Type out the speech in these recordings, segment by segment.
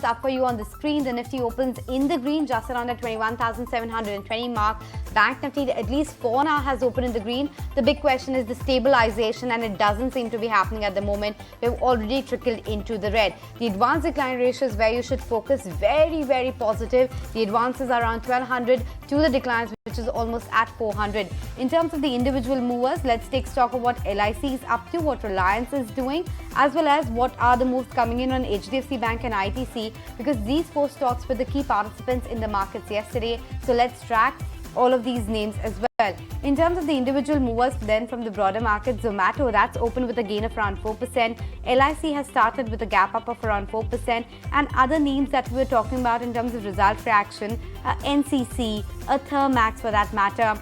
up for you on the screen. The Nifty opens in the green, just around the 21,720 mark. Bank Nifty, at least 4 now, has opened in the green. The big question is the stabilization, and it doesn't seem to be happening at the moment. We've already trickled into the red. The advance decline ratio is where you should focus. Very, very positive. The advances are around 1200 to the declines, which is almost at 400. In terms of the individual movers, let's take stock of what LIC is up to, what Reliance is doing, as well as what are the moves coming in on HDFC Bank and ITC, because these 4 stocks were the key participants in the markets yesterday. So let's track all of these names as well. In terms of the individual movers then from the broader market, Zomato, that's opened with a gain of around 4%. LIC has started with a gap up of around 4%. And other names that we were talking about in terms of result reaction, NCC, Thermax for that matter,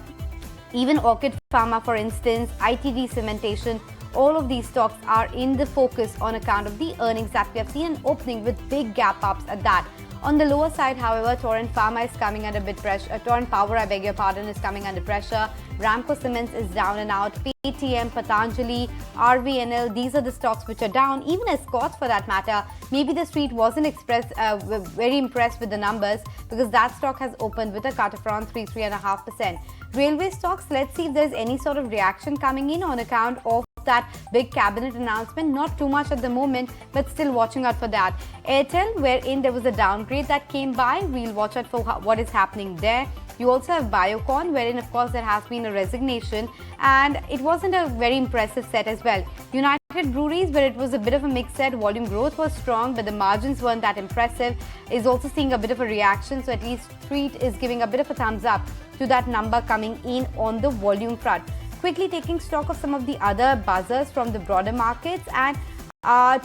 even Orchid Pharma for instance, ITD Cementation, all of these stocks are in the focus on account of the earnings that we have seen opening with big gap ups at that. On the lower side, however, Torrent Pharma is coming under bit pressure. Torrent Power, I beg your pardon, is coming under pressure. Ramco Cements is down and out. PTM, Patanjali, RVNL, these are the stocks which are down. Even Escorts for that matter. Maybe the street wasn't very impressed with the numbers because that stock has opened with a cut of around 3.5%. Railway stocks, let's see if there's any sort of reaction coming in on account of that big cabinet announcement. Not too much at the moment, but still watching out for that. Airtel, wherein there was a downgrade that came by, we'll watch out for what is happening there. You also have Biocon, wherein of course there has been a resignation and it wasn't a very impressive set as well. United Breweries, where it was a bit of a mixed set, volume growth was strong but the margins weren't that impressive, is also seeing a bit of a reaction. So at least Street is giving a bit of a thumbs up to that number coming in on the volume front. Quickly taking stock of some of the other buzzers from the broader markets, and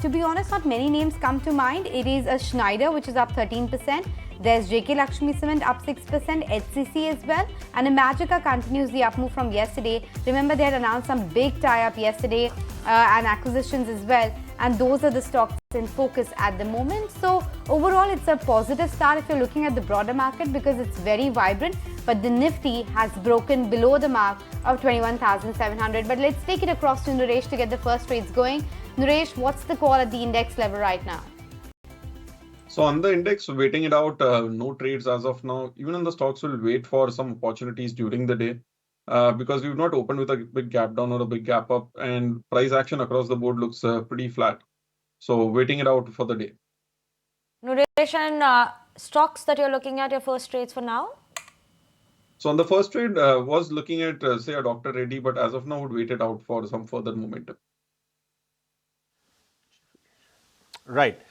to be honest, not many names come to mind. It is a Schneider, which is up 13%. There's JK Lakshmi Cement up 6%, HCC as well, and Imagica continues the up move from yesterday. Remember, they had announced some big tie-up yesterday and acquisitions as well, and those are the stocks in focus at the moment. So overall, it's a positive start if you're looking at the broader market because it's very vibrant, but the Nifty has broken below the mark of 21,700. But let's take it across to Naresh to get the first trades going. Naresh, what's the call at the index level right now? So on the index, waiting it out, no trades as of now. Even in the stocks, will wait for some opportunities during the day because we've not opened with a big gap down or a big gap up, and price action across the board looks pretty flat. So waiting it out for the day. Naresh, and stocks that you're looking at your first trades for now? So on the first trade, was looking at say a Dr. Reddy, but as of now would wait it out for some further momentum. Right.